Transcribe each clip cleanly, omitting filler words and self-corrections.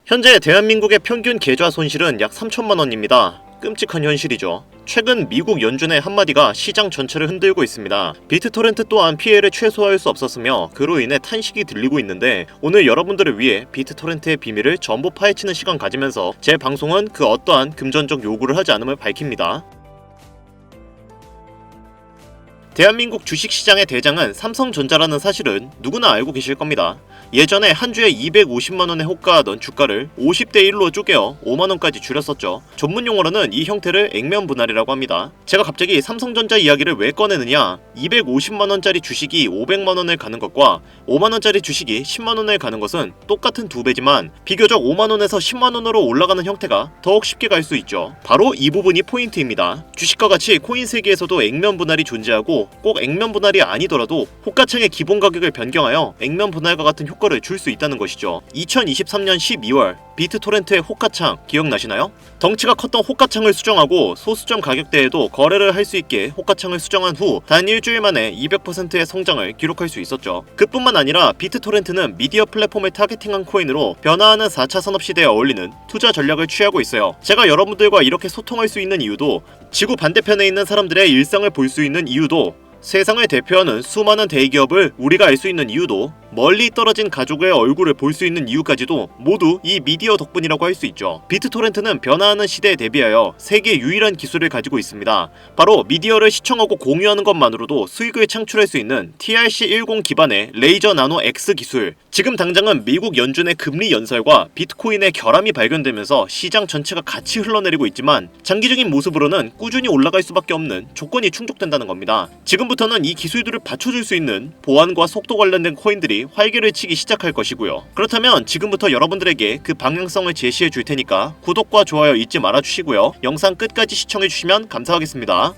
현재 대한민국의 평균 계좌 손실은 약 3천만 원입니다. 끔찍한 현실이죠. 최근 미국 연준의 한마디가 시장 전체를 흔들고 있습니다. 비트토렌트 또한 피해를 최소화할 수 없었으며 그로 인해 탄식이 들리고 있는데, 오늘 여러분들을 위해 비트토렌트의 비밀을 전부 파헤치는 시간 가지면서 제 방송은 그 어떠한 금전적 요구를 하지 않음을 밝힙니다. 대한민국 주식시장의 대장은 삼성전자라는 사실은 누구나 알고 계실 겁니다. 예전에 한 주에 250만원에 호가하던 주가를 50대 1로 쪼개어 5만원까지 줄였었죠. 전문용어로는 이 형태를 액면 분할이라고 합니다. 제가 갑자기 삼성전자 이야기를 왜 꺼내느냐, 250만원짜리 주식이 500만원을 가는 것과 5만원짜리 주식이 10만원을 가는 것은 똑같은 두 배지만 비교적 5만원에서 10만원으로 올라가는 형태가 더욱 쉽게 갈 수 있죠. 바로 이 부분이 포인트입니다. 주식과 같이 코인 세계에서도 액면 분할이 존재하고, 꼭 액면 분할이 아니더라도 호가창의 기본 가격을 변경하여 액면 분할과 같은 효과를 줄 수 있다는 것이죠. 2023년 12월 비트토렌트의 호가창 기억나시나요? 덩치가 컸던 호가창을 수정하고 소수점 가격대에도 거래를 할 수 있게 호가창을 수정한 후 단 일주일 만에 200%의 성장을 기록할 수 있었죠. 그뿐만 아니라 비트토렌트는 미디어 플랫폼을 타겟팅한 코인으로 변화하는 4차 산업시대에 어울리는 투자 전략을 취하고 있어요. 제가 여러분들과 이렇게 소통할 수 있는 이유도, 지구 반대편에 있는 사람들의 일상을 볼 수 있는 이유도, 세상을 대표하는 수많은 대기업을 우리가 알 수 있는 이유도, 멀리 떨어진 가족의 얼굴을 볼 수 있는 이유까지도 모두 이 미디어 덕분이라고 할 수 있죠. 비트토렌트는 변화하는 시대에 대비하여 세계 유일한 기술을 가지고 있습니다. 바로 미디어를 시청하고 공유하는 것만으로도 수익을 창출할 수 있는 TRC-10 기반의 레이저 나노 X 기술. 지금 당장은 미국 연준의 금리 연설과 비트코인의 결함이 발견되면서 시장 전체가 같이 흘러내리고 있지만, 장기적인 모습으로는 꾸준히 올라갈 수밖에 없는 조건이 충족된다는 겁니다. 지금부터는 이 기술들을 받쳐줄 수 있는 보안과 속도 관련된 코인들이 활개를 치기 시작할 것이고요. 그렇다면 지금부터 여러분들에게 그 방향성을 제시해 줄 테니까 구독과 좋아요 잊지 말아 주시고요. 영상 끝까지 시청해 주시면 감사하겠습니다.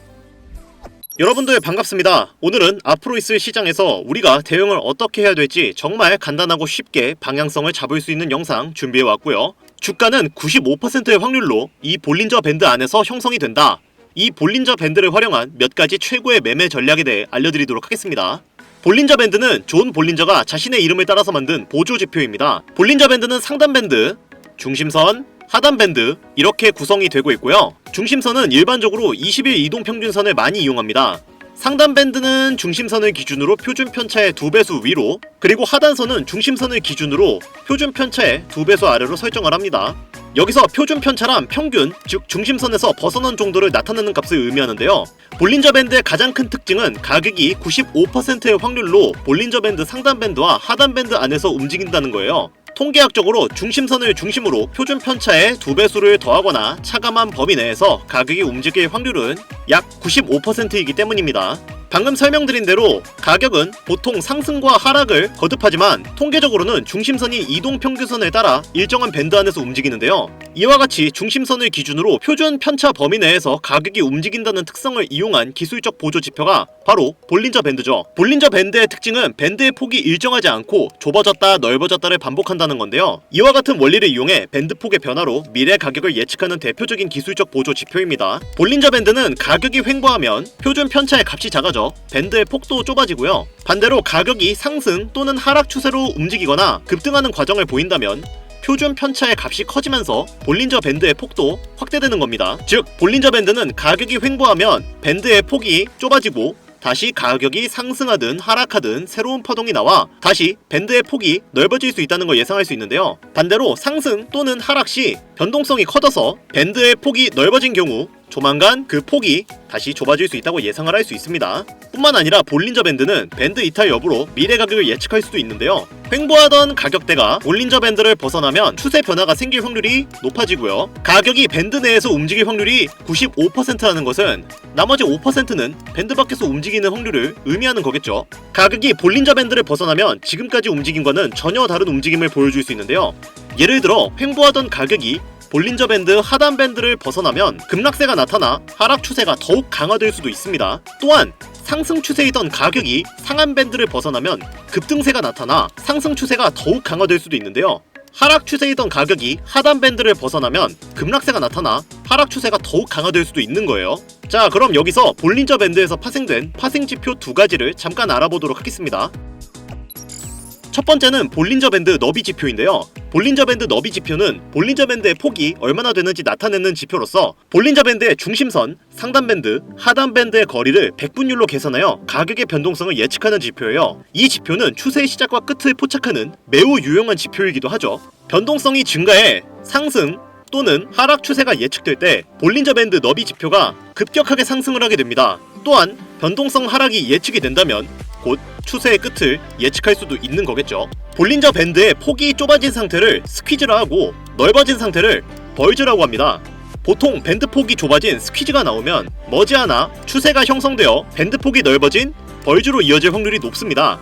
여러분들 반갑습니다. 오늘은 앞으로 있을 시장에서 우리가 대응을 어떻게 해야 될지 정말 간단하고 쉽게 방향성을 잡을 수 있는 영상 준비해 왔고요. 주가는 95%의 확률로 이 볼린저 밴드 안에서 형성이 된다. 이 볼린저 밴드를 활용한 몇 가지 최고의 매매 전략에 대해 알려드리도록 하겠습니다. 볼린저 밴드는 존 볼린저가 자신의 이름을 따라서 만든 보조 지표입니다. 볼린저 밴드는 상단 밴드, 중심선, 하단 밴드 이렇게 구성이 되고 있고요. 중심선은 일반적으로 20일 이동평균선을 많이 이용합니다. 상단 밴드는 중심선을 기준으로 표준 편차의 2배수 위로, 그리고 하단선은 중심선을 기준으로 표준 편차의 2배수 아래로 설정을 합니다. 여기서 표준 편차란 평균, 즉 중심선에서 벗어난 정도를 나타내는 값을 의미하는데요. 볼린저 밴드의 가장 큰 특징은 가격이 95%의 확률로 볼린저 밴드 상단 밴드와 하단 밴드 안에서 움직인다는 거예요. 통계학적으로 중심선을 중심으로 표준 편차의 2배수를 더하거나 차감한 범위 내에서 가격이 움직일 확률은 약 95%이기 때문입니다. 방금 설명드린 대로 가격은 보통 상승과 하락을 거듭하지만 통계적으로는 중심선이 이동평균선을 따라 일정한 밴드 안에서 움직이는데요. 이와 같이 중심선을 기준으로 표준 편차 범위 내에서 가격이 움직인다는 특성을 이용한 기술적 보조 지표가 바로 볼린저 밴드죠. 볼린저 밴드의 특징은 밴드의 폭이 일정하지 않고 좁아졌다 넓어졌다를 반복한다는 건데요. 이와 같은 원리를 이용해 밴드 폭의 변화로 미래 가격을 예측하는 대표적인 기술적 보조 지표입니다. 볼린저 밴드는 가격이 횡보하면 표준 편차의 값이 작아져 밴드의 폭도 좁아지고요. 반대로 가격이 상승 또는 하락 추세로 움직이거나 급등하는 과정을 보인다면 표준 편차의 값이 커지면서 볼린저 밴드의 폭도 확대되는 겁니다. 즉 볼린저 밴드는 가격이 횡보하면 밴드의 폭이 좁아지고 다시 가격이 상승하든 하락하든 새로운 파동이 나와 다시 밴드의 폭이 넓어질 수 있다는 걸 예상할 수 있는데요. 반대로 상승 또는 하락 시 변동성이 커져서 밴드의 폭이 넓어진 경우 조만간 그 폭이 다시 좁아질 수 있다고 예상을 할 수 있습니다. 뿐만 아니라 볼린저 밴드는 밴드 이탈 여부로 미래 가격을 예측할 수도 있는데요. 횡보하던 가격대가 볼린저 밴드를 벗어나면 추세 변화가 생길 확률이 높아지고요. 가격이 밴드 내에서 움직일 확률이 95%라는 것은 나머지 5%는 밴드 밖에서 움직이는 확률을 의미하는 거겠죠. 가격이 볼린저 밴드를 벗어나면 지금까지 움직임과는 전혀 다른 움직임을 보여줄 수 있는데요. 예를 들어 횡보하던 가격이 볼린저 밴드 하단 밴드를 벗어나면 급락세가 나타나 하락 추세가 더욱 강화될 수도 있습니다. 또한 상승 추세이던 가격이 상한 밴드를 벗어나면 급등세가 나타나 상승 추세가 더욱 강화될 수도 있는데요. 하락 추세이던 가격이 하단 밴드를 벗어나면 급락세가 나타나 하락 추세가 더욱 강화될 수도 있는 거예요. 자, 그럼 여기서 볼린저 밴드에서 파생된 파생지표 두 가지를 잠깐 알아보도록 하겠습니다. 첫 번째는 볼린저 밴드 너비 지표인데요. 볼린저 밴드 너비 지표는 볼린저 밴드의 폭이 얼마나 되는지 나타내는 지표로서 볼린저 밴드의 중심선, 상단 밴드, 하단 밴드의 거리를 백분율로 계산하여 가격의 변동성을 예측하는 지표예요. 이 지표는 추세의 시작과 끝을 포착하는 매우 유용한 지표이기도 하죠. 변동성이 증가해 상승 또는 하락 추세가 예측될 때 볼린저 밴드 너비 지표가 급격하게 상승을 하게 됩니다. 또한 변동성 하락이 예측이 된다면 곧 추세의 끝을 예측할 수도 있는 거겠죠. 볼린저 밴드의 폭이 좁아진 상태를 스퀴즈라 하고 넓어진 상태를 벌즈라고 합니다. 보통 밴드 폭이 좁아진 스퀴즈가 나오면 머지않아 추세가 형성되어 밴드 폭이 넓어진 벌즈로 이어질 확률이 높습니다.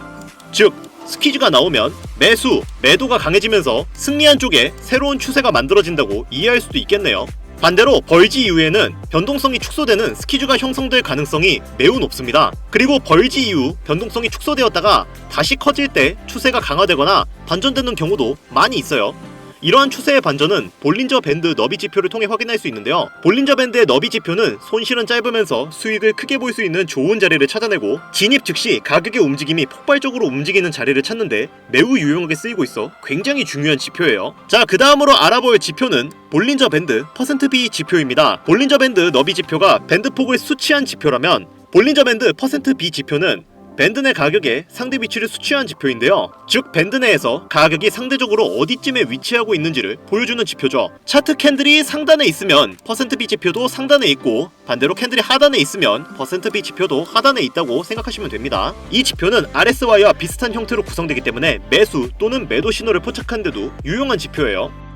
즉 스퀴즈가 나오면 매수, 매도가 강해지면서 승리한 쪽에 새로운 추세가 만들어진다고 이해할 수도 있겠네요. 반대로 벌지 이후에는 변동성이 축소되는 스퀴즈가 형성될 가능성이 매우 높습니다. 그리고 벌지 이후 변동성이 축소되었다가 다시 커질 때 추세가 강화되거나 반전되는 경우도 많이 있어요. 이러한 추세의 반전은 볼린저 밴드 너비 지표를 통해 확인할 수 있는데요. 볼린저 밴드의 너비 지표는 손실은 짧으면서 수익을 크게 볼 수 있는 좋은 자리를 찾아내고 진입 즉시 가격의 움직임이 폭발적으로 움직이는 자리를 찾는데 매우 유용하게 쓰이고 있어 굉장히 중요한 지표예요. 자, 그 다음으로 알아볼 지표는 볼린저 밴드 %B 지표입니다. 볼린저 밴드 너비 지표가 밴드 폭을 수치한 지표라면 볼린저 밴드 %B 지표는 밴드 내 가격의 상대 위치를 수치한 지표인데요. 즉 밴드 내에서 가격이 상대적으로 어디쯤에 위치하고 있는지를 보여주는 지표죠. 차트 캔들이 상단에 있으면 %B 지표도 상단에 있고 반대로 캔들이 하단에 있으면 %B 지표도 하단에 있다고 생각하시면 됩니다. 이 지표는 RSY와 비슷한 형태로 구성되기 때문에 매수 또는 매도 신호를 포착하는 데도 유용한 지표예요.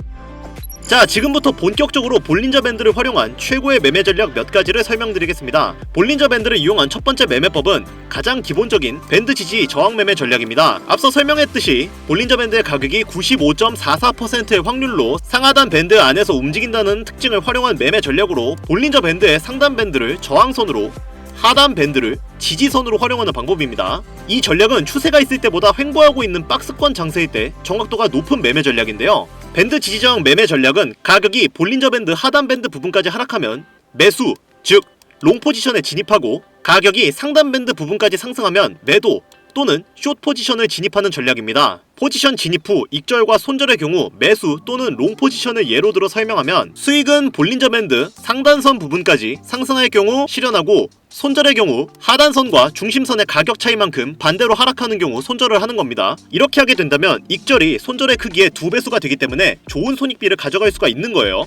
자, 지금부터 본격적으로 볼린저 밴드를 활용한 최고의 매매 전략 몇 가지를 설명드리겠습니다. 볼린저 밴드를 이용한 첫 번째 매매법은 가장 기본적인 밴드 지지 저항 매매 전략입니다. 앞서 설명했듯이 볼린저 밴드의 가격이 95.44%의 확률로 상하단 밴드 안에서 움직인다는 특징을 활용한 매매 전략으로 볼린저 밴드의 상단 밴드를 저항선으로 하단 밴드를 지지선으로 활용하는 방법입니다. 이 전략은 추세가 있을 때보다 횡보하고 있는 박스권 장세일 때 정확도가 높은 매매 전략인데요. 밴드 지지저항 매매 전략은 가격이 볼린저 밴드 하단 밴드 부분까지 하락하면 매수, 즉 롱 포지션에 진입하고 가격이 상단 밴드 부분까지 상승하면 매도 또는 숏 포지션을 진입하는 전략입니다. 포지션 진입 후 익절과 손절의 경우 매수 또는 롱 포지션을 예로 들어 설명하면 수익은 볼린저 밴드 상단선 부분까지 상승할 경우 실현하고 손절의 경우 하단선과 중심선의 가격 차이만큼 반대로 하락하는 경우 손절을 하는 겁니다. 이렇게 하게 된다면 익절이 손절의 크기의 2배수가 되기 때문에 좋은 손익비를 가져갈 수가 있는 거예요.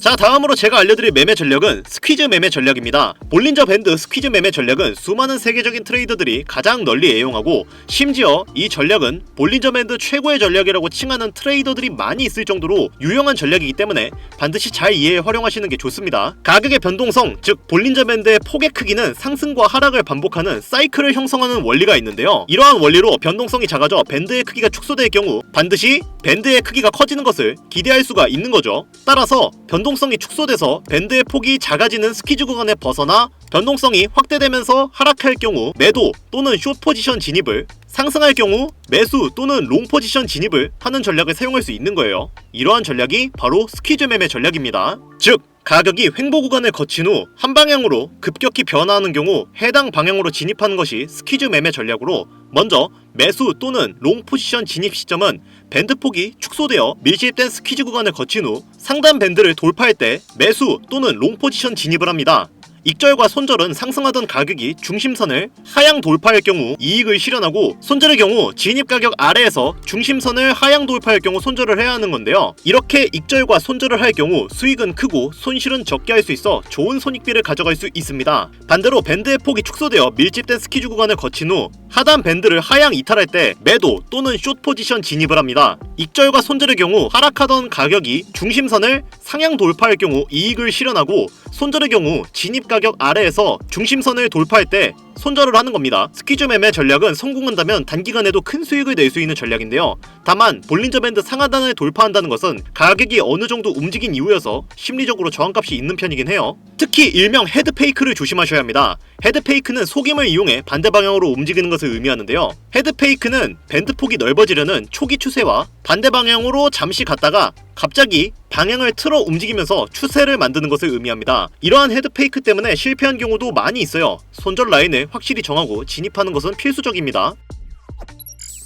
자, 다음으로 제가 알려드릴 매매 전략은 스퀴즈 매매 전략입니다. 볼린저 밴드 스퀴즈 매매 전략은 수많은 세계적인 트레이더들이 가장 널리 애용하고 심지어 이 전략은 볼린저 밴드 최고의 전략이라고 칭하는 트레이더들이 많이 있을 정도로 유용한 전략이기 때문에 반드시 잘 이해해 활용하시는 게 좋습니다. 가격의 변동성, 즉 볼린저 밴드의 폭의 크기는 상승과 하락을 반복하는 사이클을 형성하는 원리가 있는데요. 이러한 원리로 변동성이 작아져 밴드의 크기가 축소될 경우 반드시 밴드의 크기가 커지는 것을 기대할 수가 있는 거죠. 따라서 변동성이 축소돼서 밴드의 폭이 작아지는 스퀴즈 구간에 벗어나 변동성이 확대되면서 하락할 경우 매도 또는 숏 포지션 진입을, 상승할 경우 매수 또는 롱 포지션 진입을 하는 전략을 사용할 수 있는 거예요. 이러한 전략이 바로 스퀴즈 매매 전략입니다. 즉 가격이 횡보 구간을 거친 후 한 방향으로 급격히 변화하는 경우 해당 방향으로 진입하는 것이 스퀴즈 매매 전략으로 먼저 매수 또는 롱 포지션 진입 시점은 밴드 폭이 축소되어 밀집된 스퀴즈 구간을 거친 후 상단 밴드를 돌파할 때 매수 또는 롱 포지션 진입을 합니다. 익절과 손절은 상승하던 가격이 중심선을 하향 돌파할 경우 이익을 실현하고 손절의 경우 진입 가격 아래에서 중심선을 하향 돌파할 경우 손절을 해야 하는 건데요. 이렇게 익절과 손절을 할 경우 수익은 크고 손실은 적게 할 수 있어 좋은 손익비를 가져갈 수 있습니다. 반대로 밴드의 폭이 축소되어 밀집된 스퀴즈 구간을 거친 후 하단 밴드를 하향 이탈할 때 매도 또는 숏 포지션 진입을 합니다. 익절과 손절의 경우 하락하던 가격이 중심선을 상향 돌파할 경우 이익을 실현하고 손절의 경우 진입 가격 아래에서 중심선을 돌파할 때 손절을 하는 겁니다. 스퀴즈 매매 전략은 성공한다면 단기간에도 큰 수익을 낼 수 있는 전략인데요. 다만 볼린저 밴드 상하단을 돌파한다는 것은 가격이 어느 정도 움직인 이후여서 심리적으로 저항값이 있는 편이긴 해요. 특히 일명 헤드페이크를 조심하셔야 합니다. 헤드페이크는 속임을 이용해 반대 방향으로 움직이는 것을 의미하는데요. 헤드페이크는 밴드 폭이 넓어지려는 초기 추세와 반대 방향으로 잠시 갔다가 갑자기 방향을 틀어 움직이면서 추세를 만드는 것을 의미합니다. 이러한 헤드페이크 때문에 실패한 경우도 많이 있어요. 손절 라인을 확실히 정하고 진입하는 것은 필수적입니다.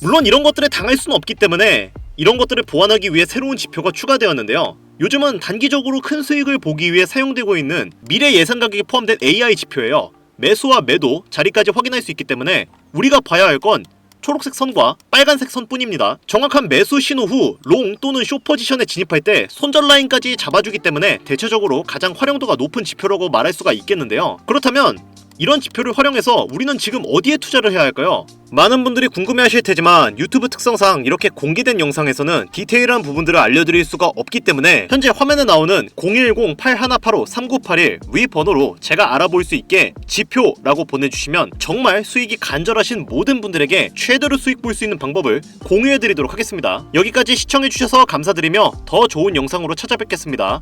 물론 이런 것들에 당할 수는 없기 때문에 이런 것들을 보완하기 위해 새로운 지표가 추가되었는데요. 요즘은 단기적으로 큰 수익을 보기 위해 사용되고 있는 미래 예상 가격이 포함된 AI 지표예요. 매수와 매도 자리까지 확인할 수 있기 때문에 우리가 봐야 할 건 초록색 선과 빨간색 선뿐입니다. 정확한 매수 신호 후 롱 또는 숏 포지션에 진입할 때 손절 라인까지 잡아주기 때문에 대체적으로 가장 활용도가 높은 지표라고 말할 수가 있겠는데요. 그렇다면 이런 지표를 활용해서 우리는 지금 어디에 투자를 해야 할까요? 많은 분들이 궁금해하실 테지만 유튜브 특성상 이렇게 공개된 영상에서는 디테일한 부분들을 알려드릴 수가 없기 때문에 현재 화면에 나오는 010-8185-3981 위 번호로 제가 알아볼 수 있게 지표라고 보내주시면 정말 수익이 간절하신 모든 분들에게 최대로 수익 볼 수 있는 방법을 공유해드리도록 하겠습니다. 여기까지 시청해주셔서 감사드리며 더 좋은 영상으로 찾아뵙겠습니다.